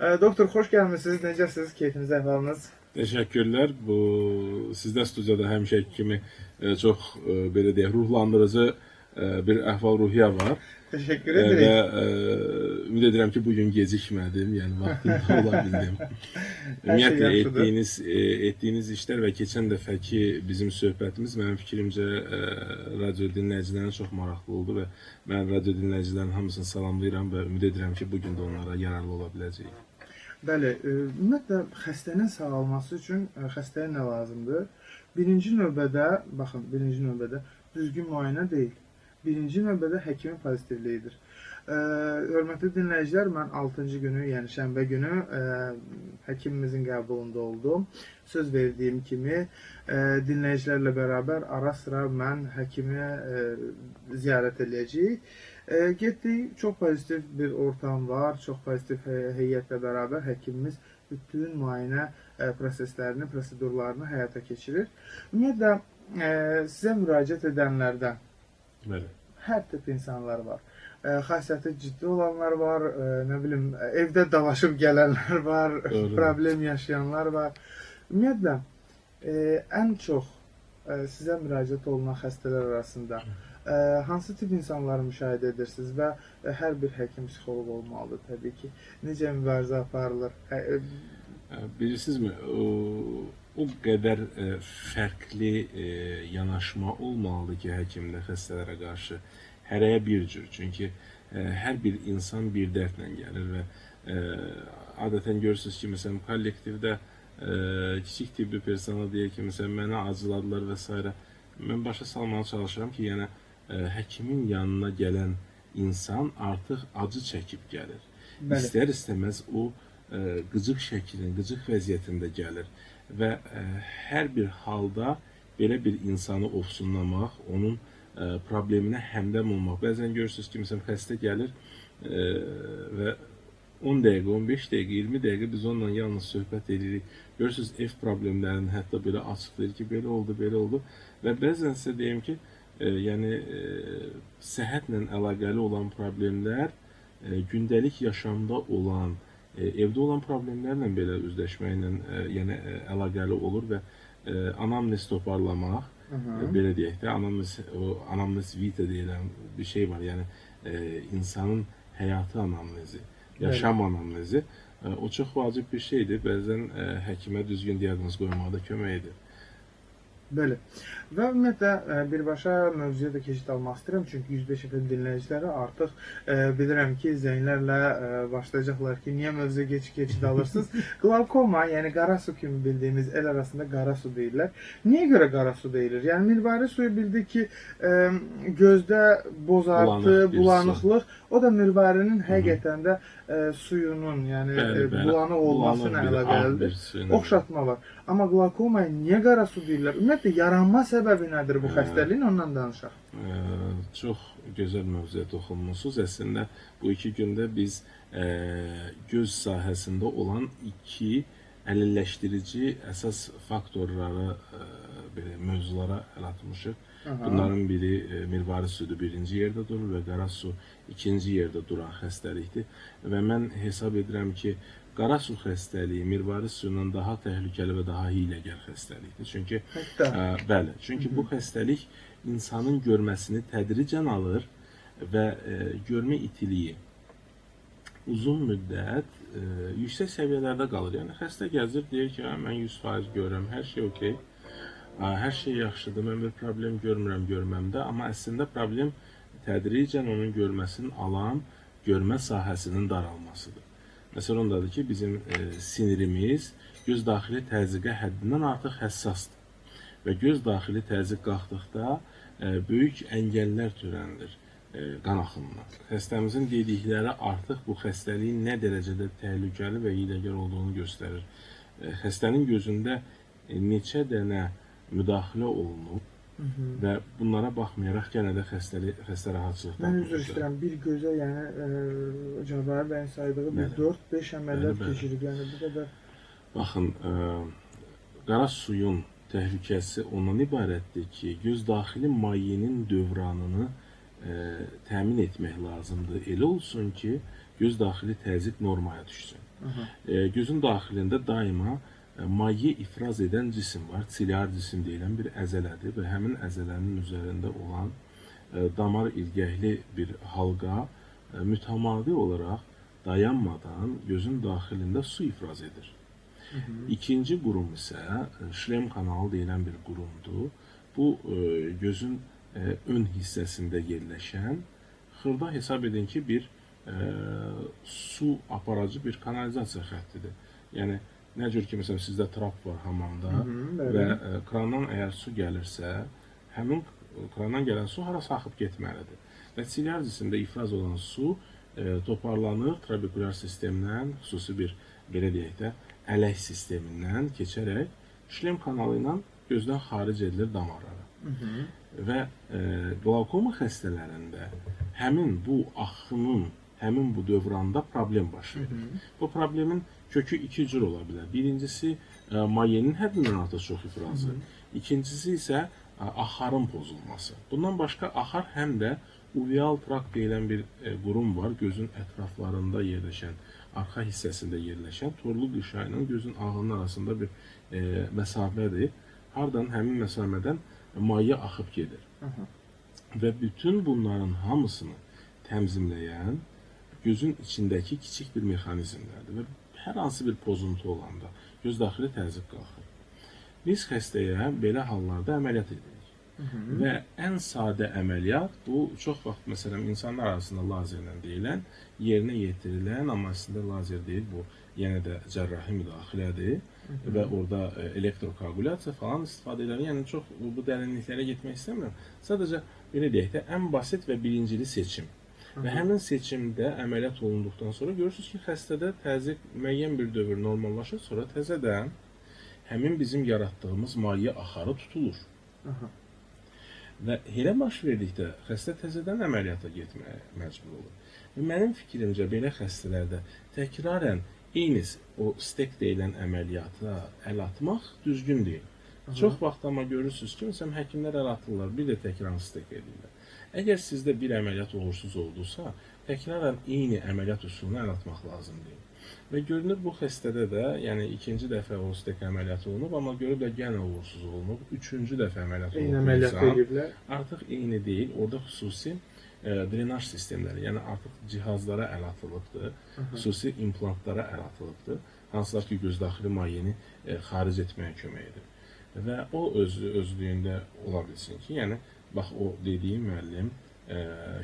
Doktor, xoş gəlmisiniz. Necəsiniz? Keyfiniz, əhvalınız? Teşekkürler. Bu sizdə studiyada həmişəki kimi çox belə deyək, ruhlandırıcı bir əhval-ruhiyyə var. Teşekkür Və edirik. ümid edirəm ki, bugün gecikmədim, yəni vaxtında ola bildim. Hər şey Ümumiyyətlə yaxşıdır. etdiyiniz işlər və keçən dəfəki bizim söhbətimiz mənim fikrimcə radio dinləyicilərinə çox maraqlı oldu və mən radio dinləyicilərin hamısını salamlayıram və ümid edirəm ki, bugün də onlara yararlı ola biləcəyik. Bəli, ümumiyyətlə xəstənin sağalması üçün xəstəyə nə lazımdır? Birinci növbədə, baxın, birinci növbədə düzgün müayinə deyil. Birinci növbədə həkimin pozitivliyidir. Hörmətli dinləyicilər, mən 6-cı günü, yəni şənbə günü həkimimizin qəbulunda oldum. Söz verdiyim kimi dinləyicilərlə bərabər ara sıra mən həkimi ziyarət edəcəyik. Getdik, çox pozitiv bir ortam var, çox pozitiv heyətlə bərabər həkimimiz bütün müayinə proseslərini, prosedurlarını həyata keçirir. Ümumiyyətlə, sizə müraciət edənlərdən Bəli. hər tip insanlar var. Xasiyyəti ciddi olanlar var, nə bilim, evdə dalaşıb gələnlər var, problem yaşayanlar var. Ümumiyyətlə, ən çox sizə müraciət olunan xəstələr arasında hansı tip insanları müşahidə edirsiniz və hər bir həkim psixoloq olmalıdır təbii ki. Necə mübarizə aparılır? Bilirsinizmi, o qədər fərqli yanaşma olmalıdır ki, həkimdə xəstələrə qarşı hərəyə bir cür. Çünki hər bir insan bir dərdlə gəlir və adətən görürsünüz ki, məsələn, kollektivdə kiçik tibbi personel deyək ki, məsələn, mənə acıladılar və s. Mən başa salmağa çalışıram ki, yəni həkimin yanına gələn insan artıq acı çəkib gəlir. İstər-istəməz o qıcıq şəklin, qıcıq vəziyyətində gəlir və hər bir halda belə bir insanı ofsunlamaq, onun probleminə həmdəm olmaq. Bəzən görürsünüz ki, məsələn, xəstə gəlir və 10 dəqiqə, 15 dəqiqə, 20 dəqiqə biz onunla yalnız söhbət edirik. Görürsünüz, ev problemlərini hətta belə açıqlayır ki, belə oldu, belə oldu və bəzən sizə deyim ki, yəni səhhətlə əlaqəli olan problemlər gündəlik yaşamda olan, evdə olan problemlərlə belə üzləşməklə yəni əlaqəli olur və anamnez toparlamaq, belə deyək də, anamnez vita deyilən bir şey var, yəni insanın həyatı anamnezi, yaşam anamnezi, o çox vacib bir şeydir, bəzən həkimə düzgün diaqnoz qoymaqda kömək edir. Bəli. Və ümumiyyətlə, birbaşa mövzuya da keçid almaq istəyirəm, çünki 105 FM dinləyiciləri artıq bilirəm ki, zənglərlə başlayacaqlar ki, niyə mövzuya keçid alırsınız? Qlavkoma, yəni qara su kimi bildiyimiz el arasında qara su deyirlər. Niyə görə qara su deyilir? Yəni, mirvari suyu bildik ki, gözdə bozartı, bulanıqlıq, o da mirvarinin həqiqətən də suyunun, yəni bulanıq olmasına əlaqəlidir. Oxşatma var. Amma qlavkomaya niyə qara su deyirlər? Ümumiyyətlə, yaranma səbəbi nədir bu xəstəliyin? Ondan danışaq. Çox gözəl mövzuya toxunmusunuz. Əslində, bu 2 gündə biz göz sahəsində olan 2 əlilləşdirici əsas faktorları, mövzulara əl atmışıq. Bunların biri mirvari sudur, 1-ci yerdə durur və qara su 2-ci yerdə duran xəstəlikdir. Və mən hesab edirəm ki, qara su xəstəliyi mirvari suyundan daha təhlükəli və daha hiyləgər xəstəlikdir. Çünki bəli, çünki bu xəstəlik insanın görməsini tədricən alır və görmə itiliyi uzun müddət yüksək səviyyələrdə qalır. Yəni xəstə gəzir, deyir ki, mən 100% görürəm, hər şey okey, hər şey yaxşıdır, mən bir problem görmürəm görməmdə, amma əslində problem tədricən onun görməsini alan görmə sahəsinin daralmasıdır. Məsələ ondadır ki, bizim sinirimiz göz daxili təzyiqə həddindən artıq həssasdır və göz daxili təzyiq qalxdıqda böyük əngəllər törənilir qan axınına. Xəstəmizin dedikləri artıq bu xəstəliyin nə dərəcədə təhlükəli və hiyləgər olduğunu göstərir. Xəstənin gözündə neçə dənə müdaxilə olunub və bunlara baxmayaraq yenə də xəstə rahatçılıqdan. Mən üzr istəyirəm, bir gözə, yəni Cənab bəyin saydığı bir 4-5 əməliyyat keçirib, yəni bu qədər. Baxın, qara suyun təhlükəsi ondan ibarətdir ki, göz daxili mayenin dövranını təmin etmək lazımdır. Elə olsun ki, göz daxili təzyiq normaya düşsün. Aha. Gözün daxilində daima maye ifraz edən cisim var. Siliar cisim deyilən bir əzələdir və həmin əzələnin üzərində olan damar ilgəkli bir halqa mütəmadi olaraq dayanmadan gözün daxilində su ifraz edir. İkinci qurum isə şlem kanalı deyilən bir qurumdur. Bu gözün ön hissəsində yerləşən xırda hesab edin ki bir su aparıcı bir kanalizasiya xəttidir. Yəni nə cür ki məsələn sizdə trap var hamamda və krandan əgər su gəlirsə, həmin krandan gələn su harasa axıb getməlidir. Və siliar cisimdə ifraz olan su toparlanır trabekulyar sistemdən, xüsusi bir belə deyək də ələk sistemindən keçərək şlem kanalı ilə gözdən xaric edilir damarlara. Və qlaukoma xəstələrində həmin bu axının, həmin bu dövranda problem baş verir. Bu problemin kökü iki cür ola bilər. Birincisi mayenin həddindən artıq çox ifrazı. İkincisi isə axarın pozulması. Bundan başqa axar həm də uveal trakt deyilən bir qurum var. Gözün ətraflarında yerləşən, arxa hissəsində yerləşən torlu qışa ilə gözün ağının arasında bir məsafədir. Hardan həmin məsafədən maye axıb gedir. Və bütün bunların hamısını təmzimləyən gözün içindəki kiçik bir mexanizmlərdir. Və hər hansı bir pozuntu olanda göz daxili təzyiq qalxır. Biz xəstəyə belə hallarda əməliyyat edirik. Və ən sadə əməliyyat bu çox vaxt məsələn insanlar arasında lazerlə deyilən, yerinə yetirilən, amma əslində lazer deyil, bu yenə də cərrahi müdaxilədir və orada elektrokoagulyasiya falan istifadə edilir. Yəni çox bu dərinliklərə getmək istəmirəm. Sadəcə belə deyək də ən basit və birincili seçim. Və həmin seçimdə əməliyyat olunduqdan sonra görürsünüz ki, xəstədə təzyiq müəyyən bir dövr normallaşır, sonra təzədən həmin bizim yaratdığımız maye axarı tutulur. Və elə baş verdikdə xəstə təzədən əməliyyata getməyə məcbur olur. Və mənim fikrimcə belə xəstələrdə təkrarən eyni o stek deyilən əməliyyata əl atmaq düzgün deyil. Çox vaxt amma görürsünüz ki, məsələn, həkimlər əl atırlar, bir də təkrar stek edirlər. Əgər sizdə bir əməliyyat uğursuz oldusa, təkrarən eyni əməliyyat üsuluna əl atmaq lazım deyil. Və görünür bu xəstədə də, yəni ikinci dəfə o stek əməliyyatı olunub, amma görüb də yenə uğursuz olunub, üçüncü dəfə əməliyyat olunub. Artıq eyni deyil, orada xüsusi drenaj sistemləri, yəni artıq cihazlara əl atılıbdır, xüsusi implantlara əl atılıbdır, hansılar ki, göz daxili mayeni xaric etməyə kömək edir. Və o özlüyündə ola bilsin ki, yəni, bax o dediyim müəllim,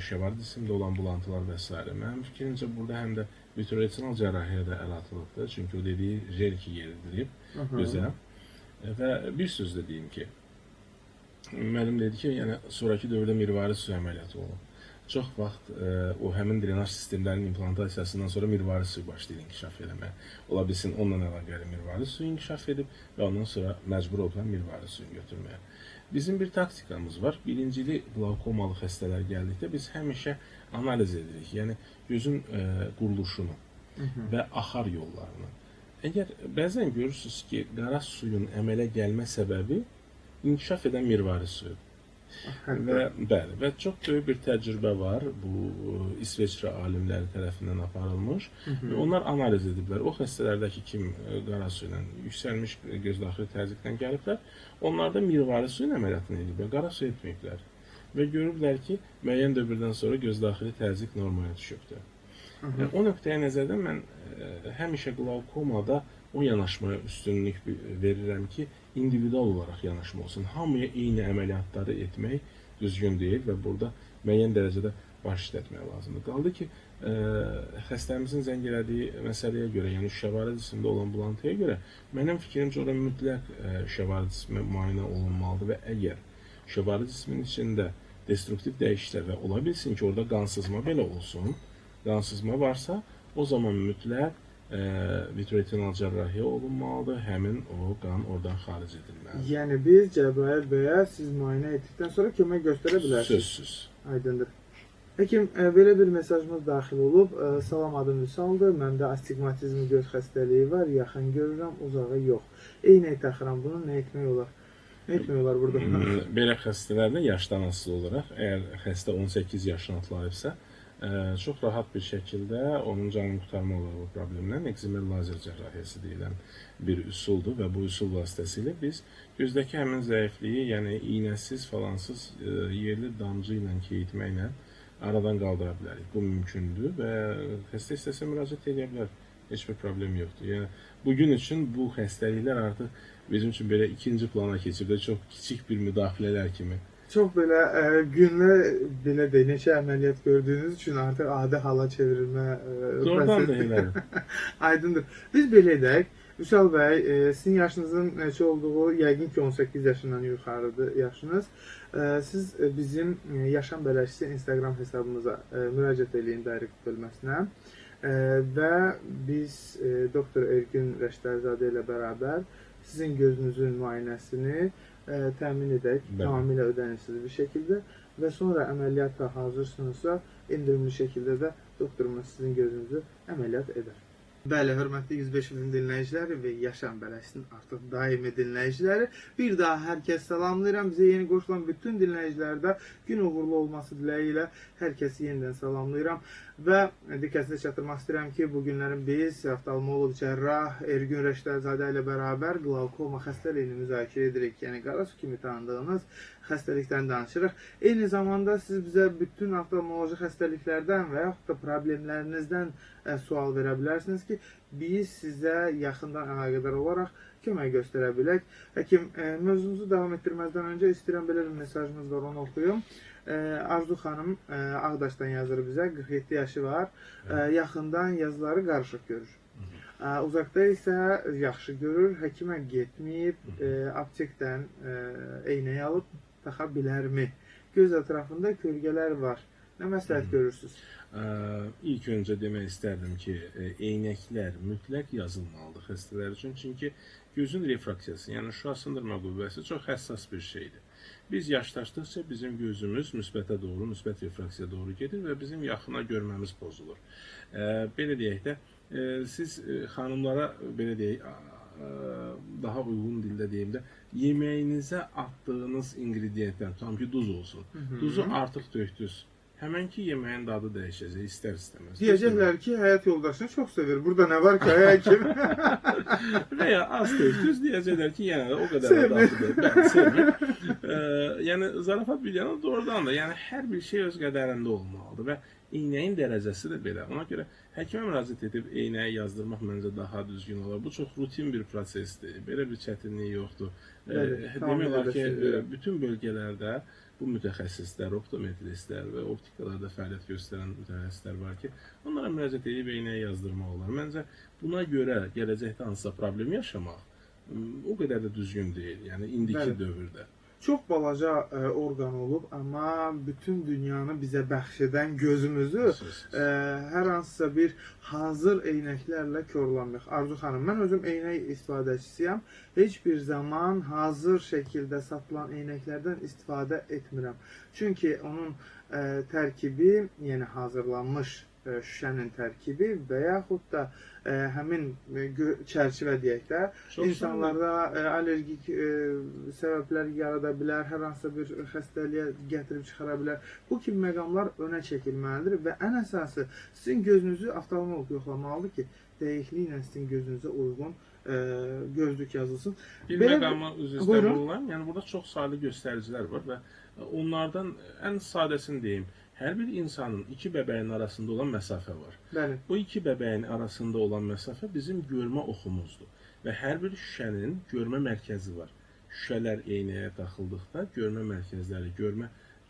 şəvar cisimdə olan bulantılar və s. Mənim fikrimcə burada həm də vitreoretinal cərrahiyə də əl atılıbdır, çünki o dediyi jel ki yeridilib gözə. Və bir sözlə deyim ki, müəllim dedi ki, yəni sonraki dövrdə mirvari su əməliyyatı olub. Çox vaxt o həmin drenaj sistemlərinin implantasiyasından sonra mirvari suyu başlayır inkişaf eləməyə. Ola bilsin, onunla əlaqəli mirvari suyu inkişaf edib və ondan sonra məcbur oldular mirvari suyu götürməyə. Bizim bir taktikamız var. Birincili qlaukomalı xəstələr gəldikdə biz həmişə analiz edirik. Yəni gözün quruluşunu və axar yollarını. Əgər bəzən görürsünüz ki, qara suyun əmələ gəlmə səbəbi inkişaf edən mirvari suyudur. Və çox böyük bir təcrübə var, bu İsveçrə alimləri tərəfindən aparılmış və onlar analiz ediblər. O xəstələrdəki kim qara su ilə yüksəlmiş göz daxili təzyiqlə gəliblər, onlarda mirvari su ilə əməliyyatını ediblər, qara su etməyiblər. Və görüblər ki, müəyyən dövrdən sonra göz daxili təzyiq normaya düşübdür. O nöqtəyə nəzərdən mən həmişə qlaukomada o yanaşmaya üstünlük verirəm ki, individual olaraq yanaşma olsun. Hamıya eyni əməliyyatları etmək düzgün deyil və burada müəyyən dərəcədə baş işlətmək lazımdır. Qaldı ki, xəstəmizin zəng elədiyi məsələyə görə, yəni şəvari cisimdə olan bulantıya görə, mənim fikrimcə orada mütləq şəvari cismi müayinə olunmalıdır və əgər şəvari cismin içində destruktiv dəyişikliklər və ola bilsin ki, orada qansızma belə olsun, qansızma varsa, o zaman mütləq vitreoretinal cərrahiyə olunmalıdır, həmin o qan oradan xaric edilməlidir. Yəni biz Cəbrayıl bəyə siz müayinə etdikdən sonra kömək göstərə bilərsiniz. Sözsüz. Aydındır. Həkim, belə bir mesajımız daxil olub. Salam, adım Vüsaldır. Məndə astigmatizm göz xəstəliyi var. Yaxın görürəm, uzağı yox. Eynək taxıram. Bunu nə etmək olar? Nə etmək olar burada? Belə xəstələrdə yaşdan asılı olaraq, əgər xəstə 18 yaşına atlayıbsa, çox rahat bir şəkildə onun canını qurtarmaq olar bu problemdən. Ekzimer lazer cərrahiyyəsi deyilən bir üsuldur və bu üsul vasitəsilə biz gözdəki həmin zəifliyi, yəni iynəsiz, falansız yerli damcı ilə keyitməklə aradan qaldıra bilərik. Bu mümkündür və xəstə istəsə müraciət edə bilər. Heç bir problem yoxdur. Yəni bugün üçün bu xəstəliklər artıq bizim üçün belə ikinci plana keçib də çox kiçik bir müdaxilələr kimi. Çox belə günlə belə də neçə əməliyyat gördüyünüz üçün artıq adi hala çevrilmə Doğrudan da elədir. Aydındır. Biz belə edək. Vüsal bəy, sizin yaşınızın neçə olduğu yəqin ki 18 yaşından yuxarıdır yaşınız. Siz bizim Yaşam Bələdçisi Instagram hesabımıza müraciət eləyin direkt bölməsinə. Və biz Doktor Ergün Rəşdərzadə ilə bərabər sizin gözünüzün müayinəsini təmin edək, tamamilə ödənişsiz bir şəkildə və sonra əməliyyata hazırsınızsa, endirimli şəkildə də doktorumuz sizin gözünüzü əməliyyat edər. Bəli, hörmətli 105 ilin dinləyiciləri və Yaşam Bələdçisinin artıq daimi dinləyiciləri, bir daha hər kəs salamlayıram. Bizə yeni qoşulan bütün dinləyicilərdə gün uğurlu olması diləyi ilə hər kəsi yenidən salamlayıram. Və diqqətinizə çatdırmaq istəyirəm ki, bu günlərin biz oftalmoloq cərrah Ergün Rəşdərzadə ilə bərabər qlaukoma xəstəliyini müzakirə edirik. Yəni qara su kimi tanıdığınız xəstəlikdən danışırıq. Eyni zamanda siz bizə bütün oftalmoloji xəstəliklərdən və yaxud da problemlərinizdən sual verə bilərsiniz ki, biz sizə yaxından əlaqədar olaraq kömək göstərə bilək. Həkim, mövzumuzu davam etdirməzdən öncə istəyirəm belə bir mesajımız var, onu oxuyum. Arzu xanım Ağdaşdan yazır bizə, 47 yaşı var, yaxından yazıları qarışıq görür. Uzaqda isə yaxşı görür, həkimə getməyib, aptekdən eynək alıb taxa bilərmi? Göz ətrafında kölgələr var. Nə məsləhət görürsünüz? İlk öncə demək istərdim ki, eynəklər mütləq yazılmalıdır xəstələr üçün. Çünki gözün refraksiyası, yəni şüa sındırma qüvvəsi çox həssas bir şeydir. Biz yaşlaşdıqca bizim gözümüz müsbətə doğru, müsbət refraksiyaya doğru gedir və bizim yaxına görməmiz pozulur. Belə deyək də, siz xanımlara, belə deyək, daha uyğun dildə deyim də, yeməyinizə atdığınız ingrediyentlər, tam ki duz olsun, duzu artıq döktünüz. Həmənki yeməyin dadı dəyişəcək, istər-istəməz. Deyəcəklər ki, həyat yoldaşını çox sevir. Burada nə var ki, həkim? Və ya az döktünüz, deyəcəklər ki, yəni o qədər də dadıdır. Bəli, sevmir. Yəni, zarafat bir yana doğrudan da, yəni hər bir şey öz qədərində olmalıdır və eynəyin dərəcəsi də belə. Ona görə həkimə müraciət edib eynəyi yazdırmaq məncə daha düzgün olar. Bu çox rutin bir prosesdir, belə bir çətinliyi yoxdur. Demək olar ki, bütün bölgələrdə bu mütəxəssislər, optometristlər və optikalarda fəaliyyət göstərən mütəxəssislər var ki, onlara müraciət edib eynəyi yazdırmaq olar. Məncə buna görə gələcəkdə hansısa problem yaşamaq o qədər də düzgün deyil, yəni indiki dövrdə. Çox balaca orqan olub, amma bütün dünyanı bizə bəxş edən gözümüzü hər hansısa bir hazır eynəklərlə korlanmıq. Arzu xanım, mən özüm eynək istifadəçisiyəm. Heç bir zaman hazır şəkildə satılan eynəklərdən istifadə etmirəm. Çünki onun tərkibi, yəni hazırlanmış şüşənin tərkibi və yaxud da həmin çərçivə deyək də, insanlarda allergik səbəblər yarada bilər, hər hansısa bir xəstəliyə gətirib çıxara bilər. Bu kimi məqamlar önə çəkilməlidir və ən əsası sizin gözünüzü oftalmoloq yoxlamalıdır ki, dəqiqliklə sizin gözünüzə uyğun gözlük yazılsın. Bir məqama üzr istəyirəm. Yəni burada çox saylı göstəricilər var və onlardan ən sadəsini deyim. Hər bir insanın iki bəbəyin arasında olan məsafə var. Bəli. Bu iki bəbəyin arasında olan məsafə bizim görmə oxumuzdur. Və hər bir şüşənin görmə mərkəzi var. Şüşələr eynəyə taxıldıqda görmə mərkəzləri,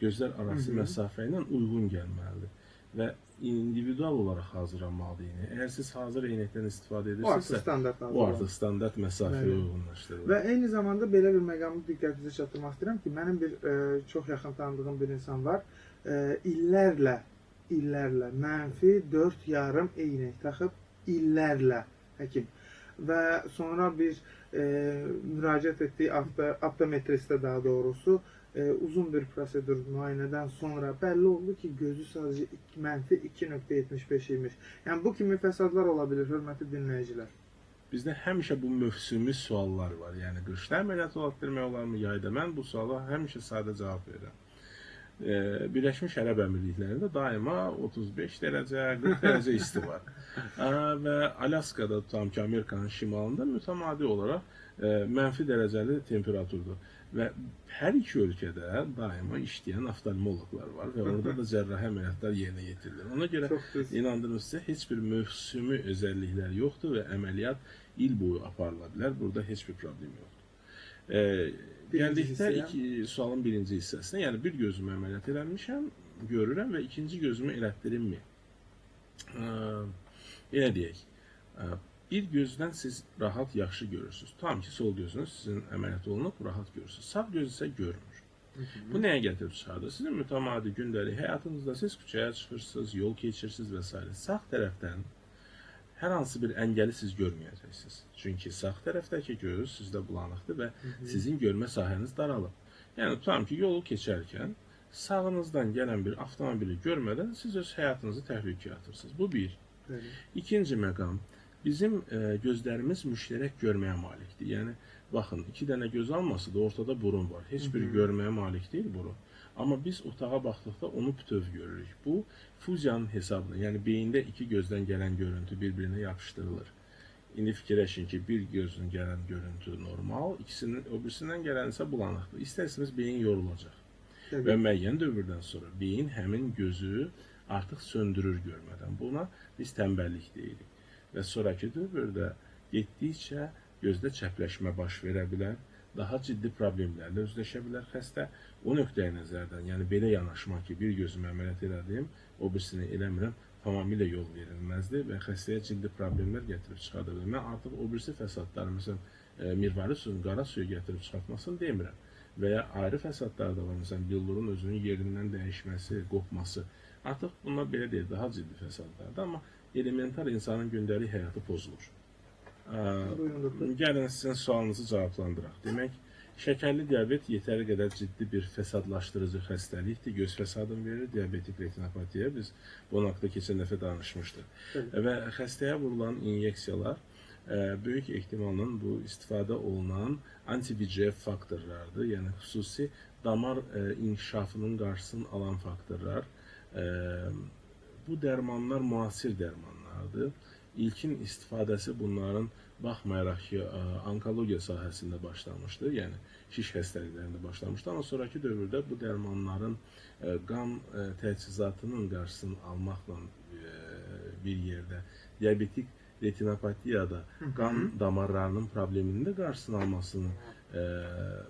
gözlər arası məsafə ilə uyğun gəlməlidir. Və individual olaraq hazırlanmalıdır eynək. Əgər siz hazır eynəkdən istifadə edirsinizsə, bu artıq standart məsafəyə uyğunlaşdırılır. Və eyni zamanda belə bir məqamı diqqətinizə çatdırmaq istəyirəm ki, mənim bir çox yaxın tanıdığım bir insan var. İllərlə mənfi 4,5 eynək taxıb, illərlə həkim. Və sonra bir müraciət etdiyi optometristə daha doğrusu uzun bir prosedur müayinədən sonra bəlli oldu ki, gözü sadəcə mənfi 2,75 imiş. Yəni bu kimi fəsadlar ola bilir, hörmətli dinləyicilər. Bizdə həmişə bu mövsümi suallar var. Yəni qışda əməliyyat etdirmək olarmı, yayda? Mən bu suala həmişə sadə cavab verirəm. Birləşmiş Ərəb Əmirliklərində daima 35 dərəcə, 40 dərəcə isti var. Və Alyaskada tutam ki, Amerikanın şimalında mütəmadi olaraq mənfi dərəcəli temperaturdur. Və hər iki ölkədə daima işləyən oftalmoloqlar var və orada da cərrahi əməliyyatlar yerinə yetirilir. Ona görə inandırım sizə, heç bir mövsümi özəlliklər yoxdur və əməliyyat il boyu aparıla bilər. Burada heç bir problem yoxdur. Gəldikdə sualın birinci hissəsinə, yəni bir gözümü əməliyyat eləmişəm, görürəm və ikinci gözümü elətdirimmi? Elə deyək, bir gözdən siz rahat, yaxşı görürsünüz. Tam ki, sol gözünüz sizin əməliyyat olunub, rahat görürsünüz. Sağ göz isə görmür. Bu nəyə gətirib çıxardır? Sizin mütəmadi gündəlik həyatınızda siz küçəyə çıxırsınız, yol keçirsiniz və s. Sağ tərəfdən hər hansı bir əngəli siz görməyəcəksiniz. Çünki sağ tərəfdəki göz sizdə bulanıqdır və sizin görmə sahəniz daralıb. Yəni, tutam ki, yolu keçərkən sağınızdan gələn bir avtomobili görmədən siz öz həyatınızı təhlükəyə atırsınız. Bu bir. İkinci məqam, bizim gözlərimiz müştərək görməyə malikdir. Yəni, baxın, iki dənə göz alması da ortada burun var. Heç biri görməyə malik deyil burun. Amma biz otağa baxdıqda onu bütöv görürük. Bu, fuziyanın hesabına, yəni beyində iki gözdən gələn görüntü bir-birinə yapışdırılır. İndi fikirləşin ki, bir gözün gələn görüntü normal, o birisindən gələn isə bulanıqdır. İstərsiniz, beyin yorulacaq. Və müəyyən dövrdən sonra beyin həmin gözü artıq söndürür görmədən. Buna biz tənbəllik deyirik. Və sonraki dövrdə getdikcə gözdə çəpləşmə baş verə bilər, daha ciddi problemlərlə üzləşə bilər xəstə. O nöqtəyə nəzərdən, yəni belə yanaşma ki, bir gözümü əməliyyat elədim, o birisini eləmirəm, tamamilə yol verilməzdir və xəstəyə ciddi problemlər gətirib çıxardır. Mən artıq o birisi fəsadları, məsələn, mirvari suyun qara suyu gətirib çıxartmasını demirəm. Və ya ayrı fəsadlar da var, məsələn, billurun özünün yerindən dəyişməsi, qopması. Artıq bunlar belə deyil, daha ciddi fəsadlardır, amma elementar insanın gündəlik həyatı pozulur. Gəlin sizin sualınızı cavablandıraq. Demək, şəkərli diabet yetəri qədər ciddi bir fəsadlaşdırıcı xəstəlikdir. Göz fəsadını verir, diabetik retinopatiya. Biz bu haqda keçən dəfə danışmışdıq. Və xəstəyə vurulan inyeksiyalar böyük ehtimalla bu istifadə olunan anti-VEGF faktorlardır. Yəni, xüsusi damar inkişafının qarşısını alan faktorlar. Bu dərmanlar müasir dərmanlardır. İlkin istifadəsi bunların baxmayaraq ki, onkologiya sahəsində başlamışdı, yəni şiş xəstəliklərində başlamışdı. Amma sonraki dövrdə bu dərmanların qan təchizatının qarşısını almaqla bir yerdə diabetik retinopatiyada qan damarlarının probleminin də qarşısını almasını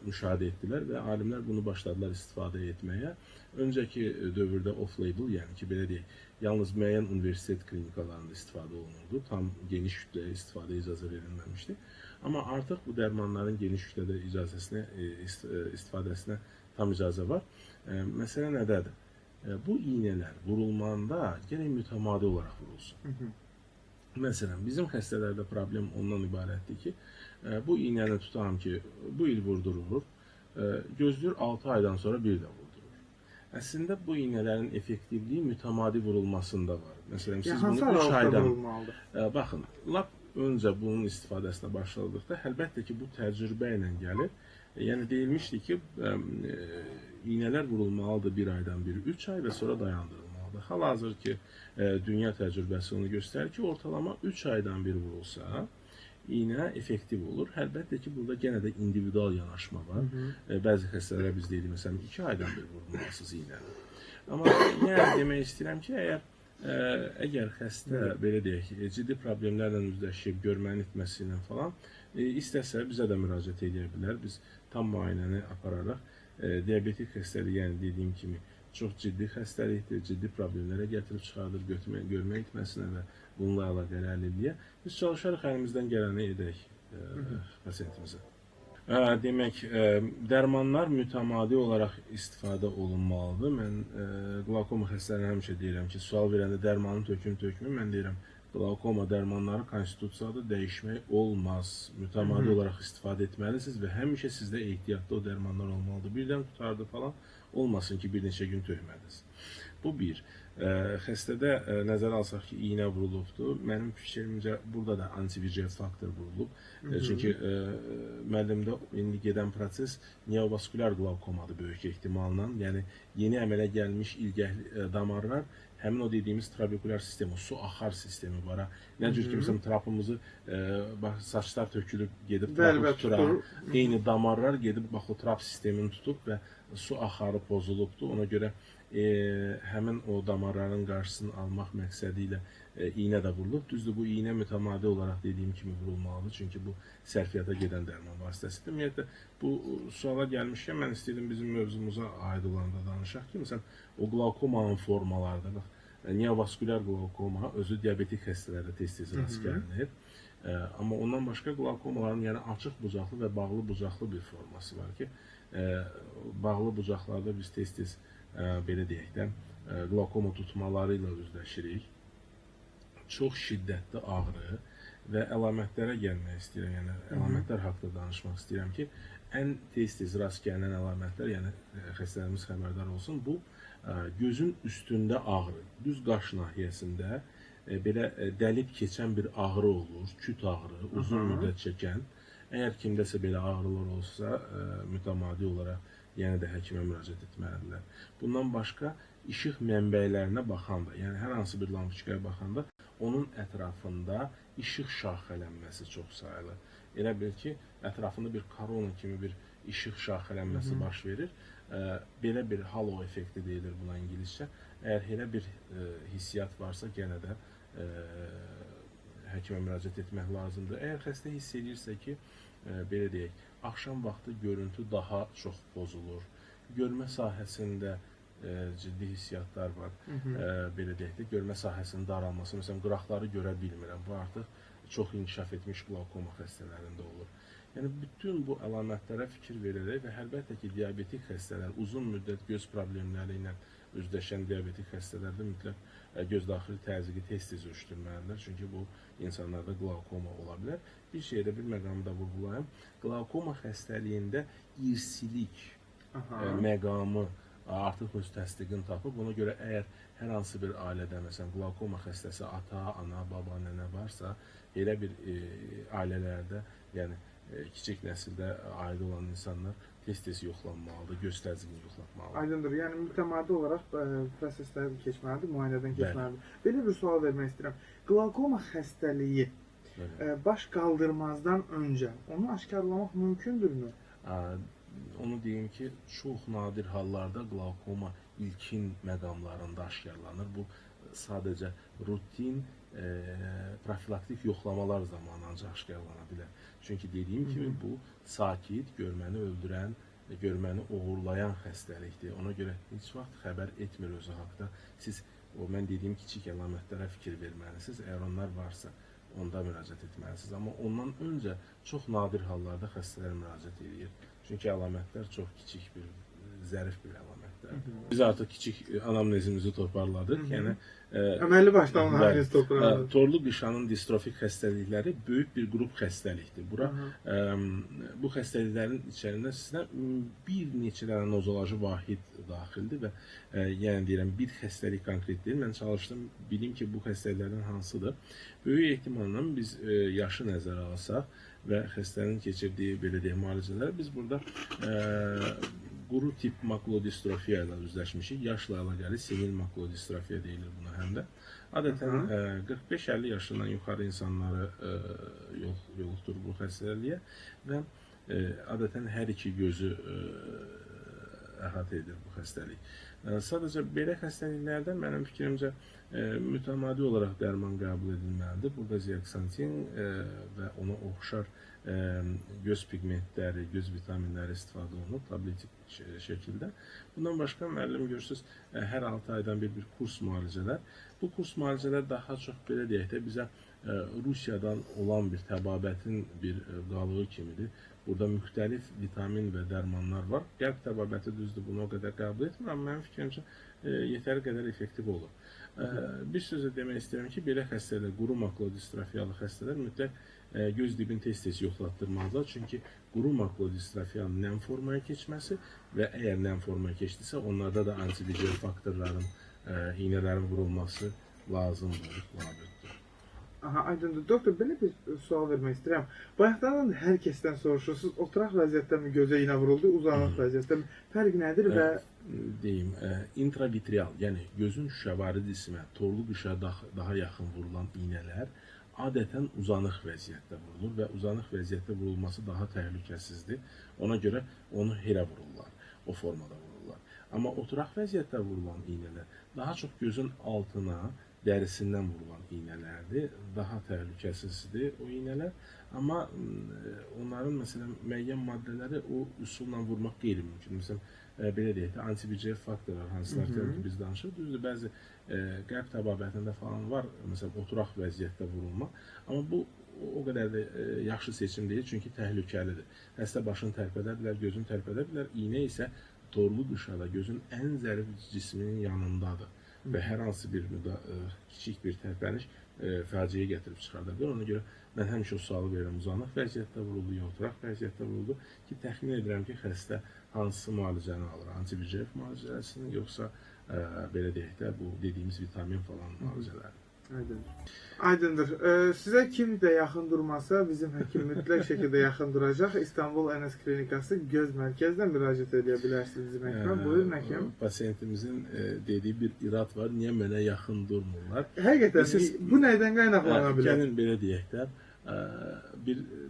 müşahidə etdilər və alimlər bunu başladılar istifadə etməyə. Öncəki dövrdə off-label, yəni ki, belə deyək, yalnız müəyyən universitet klinikalarında istifadə olunurdu. Tam geniş kütləyə istifadə icazə verilməmişdi. Amma artıq bu dərmanların geniş kütlədə istifadəsinə tam icazə var. Məsələ nədədir? Bu iynələr vurulmanda gərək mütəmadi olaraq vurulsun. Məsələn, bizim xəstələrdə problem ondan ibarətdir ki, bu iynəni tutam ki, bu il vurdurulur, gözləyir 6 aydan sonra bir də vurdurur. Əslində, bu iynələrin effektivliyi mütəmadi vurulmasında var. Məsələn, siz bunu 3 aydan... Baxın, lap öncə bunun istifadəsinə başladıqda, əlbəttə ki, bu təcrübə ilə gəlir. Yəni, deyilmişdir ki, iynələr vurulmalıdır 1 aydan biri 3 ay və sonra dayandırılmalıdır. Hal-hazır ki, dünya təcrübəsi onu göstərir ki, ortalama 3 aydan bir vurulsa, iynə effektiv olur. Əlbəttə ki, burada yenə də individual yanaşma var. Bəzi xəstələrə biz deyirik, məsələn, 2 aydan bir vurulmalısınız iynəni. Amma yenə demək istəyirəm ki, əgər xəstə, belə deyək, ciddi problemlərlə üzləşib, görmənin itməsi ilə falan, istəsə bizə də müraciət edə bilər. Biz tam müayinəni apararaq, diabetik xəstəlik, yəni dediyim kimi, çox ciddi xəstəlikdir, ciddi problemlərə gətirib çıxardır, görmə itməsinə və bununla əlaqəli əlilliyə. Biz çalışarıq əlimizdən gələni edək pasiyentimizə. Demək, dərmanlar mütəmadi olaraq istifadə olunmalıdır. Mən qlakoma xəstələrinə həmişə deyirəm ki, sual verəndə dərmanın töküm-tökümü, mən deyirəm, qlakoma dərmanları konstitusiyada dəyişmək olmaz. Mütəmadi olaraq istifadə etməlisiniz və həmişə sizdə ehtiyatlı o dərmanlar olmalıdır. Birdən qutardı falan, olmasın ki, bir neçə gün tökmədiniz. Bu bir. Xəstədə nəzərə alsaq ki, iynə vurulubdur. Mənim fikrimcə burada da anti-VEGF faktor vurulub. Çünki müəllimdə indi gedən proses neovaskulyar qlavkomadır böyük ehtimalla. Yəni yeni əmələ gəlmiş ilgəkli damarlar həmin o dediyimiz trabekulyar sistemi, su axar sistemi var. Nə cür ki, məsələn, trapımızı saçlar tökülüb gedib trapı tutur. Eyni damarlar gedib bax o trap sistemini tutub və su axarı pozulubdur. Ona görə həmin o damarların qarşısını almaq məqsədi ilə iynə də vurulub. Düzdür, bu iynə mütəmadi olaraq dediyim kimi vurulmalıdır. Çünki bu sərfiyyata gedən dərman vasitəsidir. Ümumiyyətlə, bu suala gəlmişkən mən istəyirdim bizim mövzumuza aid olanda danışaq ki, məsələn, o qlavkomanın formalarıdır. Bax, neovaskulyar qlavkoma özü diabetik xəstələrdə tez-tez rast gəlinir. Amma ondan başqa qlavkomaların yəni açıq bucaqlı və bağlı bucaqlı bir forması var ki, bağlı bucaqlarda biz tez-tez belə deyək də, qlavkoma tutmaları ilə üzləşirik. Çox şiddətli ağrı və əlamətlərə gəlmək istəyirəm, yəni əlamətlər haqqında danışmaq istəyirəm ki, ən tez-tez rast gələn əlamətlər, yəni xəstələrimiz xəbərdar olsun, bu gözün üstündə ağrı, düz qaş nahiyəsində belə dəlib keçən bir ağrı olur, küt ağrı, uzun müddət çəkən. Əgər kimdəsə belə ağrılar olsa, mütəmadi olaraq yenə də həkimə müraciət etməlidirlər. Bundan başqa, işıq mənbələrinə baxanda, yəni hər hansı bir lampoçkaya baxanda, onun ətrafında işıq şaxələnməsi çox sayılır. Elə bil ki, ətrafında bir korona kimi bir işıq şaxələnməsi baş verir. Belə bir halo effekti deyilir buna ingiliscə. Əgər elə bir hissiyat varsa, yenə də həkimə müraciət etmək lazımdır. Əgər xəstə hiss edirsə ki, belə deyək, axşam vaxtı görüntü daha çox pozulur. Görmə sahəsində ciddi hissiyatlar var. Belə deyək də, görmə sahəsinin daralması, məsələn, qıraqları görə bilmirəm. Bu artıq çox inkişaf etmiş qlavkoma xəstələrində olur. Yəni, bütün bu əlamətlərə fikir verərək və əlbəttə ki, diabetik xəstələr, uzun müddət göz problemləri ilə üzləşən diabetik xəstələrdə mütləq göz daxili təzyiqi tez-tez ölçdürməlidirlər. Çünki bu insanlarda qlavkoma ola bilər. Bir şeydə bir məqamda vurgulayım. Qlavkoma xəstəliyində irsilik məqamı artıq öz təsdiqini tapıb. Buna görə əgər hər hansı bir ailədə, məsələn, qlavkoma xəstəsi ata, ana, baba, nənə varsa, elə bir ailələrdə, yəni kiçik nəsildə aid olan insanlar tez-tez yoxlanmalıdır, göz təzyiqini yoxlatmalıdır. Aydındır. Yəni mütəmadi olaraq prosesləri keçməlidir, müayinədən keçməlidir. Belə bir sual vermək istəyirəm. Qlavkoma xəstəliyi baş qaldırmazdan öncə onu aşkarlamaq mümkündürmü? Onu deyim ki, çox nadir hallarda qlavkoma ilkin məqamlarında aşkarlanır. Bu sadəcə rutin profilaktik yoxlamalar zamanı ancaq aşkarlana bilər. Çünki dediyim kimi bu sakit, görməni öldürən, görməni uğurlayan xəstəlikdir. Ona görə heç vaxt xəbər etmir özü haqda. Siz mən dediyim kiçik əlamətlərə fikir verməlisiniz. Əgər onlar varsa, onda müraciət etməlisiniz. Amma ondan öncə çox nadir hallarda xəstələr müraciət edir. Çünki əlamətlər çox kiçik bir, zərif bir əlamətlərdir. Biz artıq kiçik anamnezimizi toparladıq. Yəni əməlli başlı anamnezi toparladıq. Torlu qışanın distrofik xəstəlikləri böyük bir qrup xəstəlikdir. Bura bu xəstəliklərin içərisində sizə bir neçə dənə nozoloji vahid daxildir və yəni deyirəm, bir xəstəlik konkret deyil. Mən çalışdım, bilim ki, bu xəstəliklərdən hansıdır. Böyük ehtimalla biz yaşı nəzərə alsaq və xəstənin keçirdiyi, belə deyək, müalicələr, biz burada quru tip makulodistrofiya ilə üzləşmişik. Yaşla əlaqəli senil makulodistrofiya deyilir buna həm də. Adətən 45-50 yaşından yuxarı insanları yoluxdur bu xəstəliyə və adətən hər iki gözü əhatə edir bu xəstəlik. Sadəcə belə xəstəliklərdə mənim fikrimcə mütəmadi olaraq dərman qəbul edilməlidir. Burada zeaksantin və ona oxşar göz pigmentləri, göz vitaminləri istifadə olunur tabletik şəkildə. Bundan başqa müəllim görürsünüz, hər 6 aydan bir kurs müalicələr. Bu kurs müalicələr daha çox belə deyək də bizə Rusiyadan olan bir təbabətin bir qalığı kimidir. Burada müxtəlif vitamin və dərmanlar var. Qəlb təbabəti düzdür, bunu o qədər qəbul etmir, amma mənim fikrimcə yetəri qədər effektiv olur. Bir sözlə demək istəyirəm ki, belə xəstələr, quru makulodistrofiyalı xəstələr mütləq göz dibini tez-tez yoxlatdırmalıdır. Çünki quru makulodistrofiyanın nəm formaya keçməsi və əgər nəm formaya keçdisə, onlarda da anti-VEGF faktorların iynələrin vurulması lazımdır, labüddür. Aha, aydındır. Doktor, belə bir sual vermək istəyirəm. Bayaqdan hər kəsdən soruşursunuz, oturaq vəziyyətdəmi gözə iynə vuruldu, uzanıq vəziyyətdəmi? Fərq nədir və Deyim, intravitrial, yəni gözün şüşəvari cismə, torlu qışa daha yaxın vurulan iynələr adətən uzanıq vəziyyətdə vurulur və uzanıq vəziyyətdə vurulması daha təhlükəsizdir. Ona görə onu elə vururlar, o formada vururlar. Amma oturaq vəziyyətdə vurulan iynələr daha çox gözün altına, dərisindən vurulan iynələrdir. Daha təhlükəsizdir o iynələr. Amma onların məsələn müəyyən maddələri o üsulla vurmaq qeyri-mümkün. Məsələn, belə deyək də, anti-BCF faktorlar, hansılar ki biz danışırıq. Düzdür, bəzi qəlb təbabətində falan var, məsələn, oturaq vəziyyətdə vurulma. Amma bu o qədər də yaxşı seçim deyil, çünki təhlükəlidir. Həstə başını tərpədə bilər, gözünü tərpədə bilər. İynə isə torlu qışada gözün ən zərif cisminin yanındadır və hər hansı bir kiçik bir tərpəniş faciəyə gətirib çıxarda bilər. Ona görə mən həmişə o sualı verirəm, uzanıq vəziyyətdə vuruldu, ya oturaq vəziyyətdə vuruldu ki, təxmin edirəm ki, xəstə hansı müalicəni alır, anti-BCF müalicəsini, yoxsa belə deyək də, bu dediyimiz vitamin falan müalicələri. Aydındır. Aydındır. Sizə kim də yaxın durmasa, bizim həkim mütləq şəkildə yaxın duracaq. İstanbul NS Klinikası göz mərkəzindən müraciət edə bilərsiniz bizim həkimə. Buyurun həkim. Pasiyentimizin dediyi bir irad var, niyə mənə yaxın durmurlar? Həqiqətən, bu nədən qaynaqlana bilər? Gəlin belə deyək də,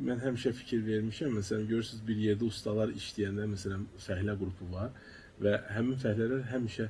mən həmişə fikir vermişəm, məsələn, görürsünüz bir yerdə ustalar işləyəndə, məsələn, fəhlə qrupu var və həmin fəhlələr həmişə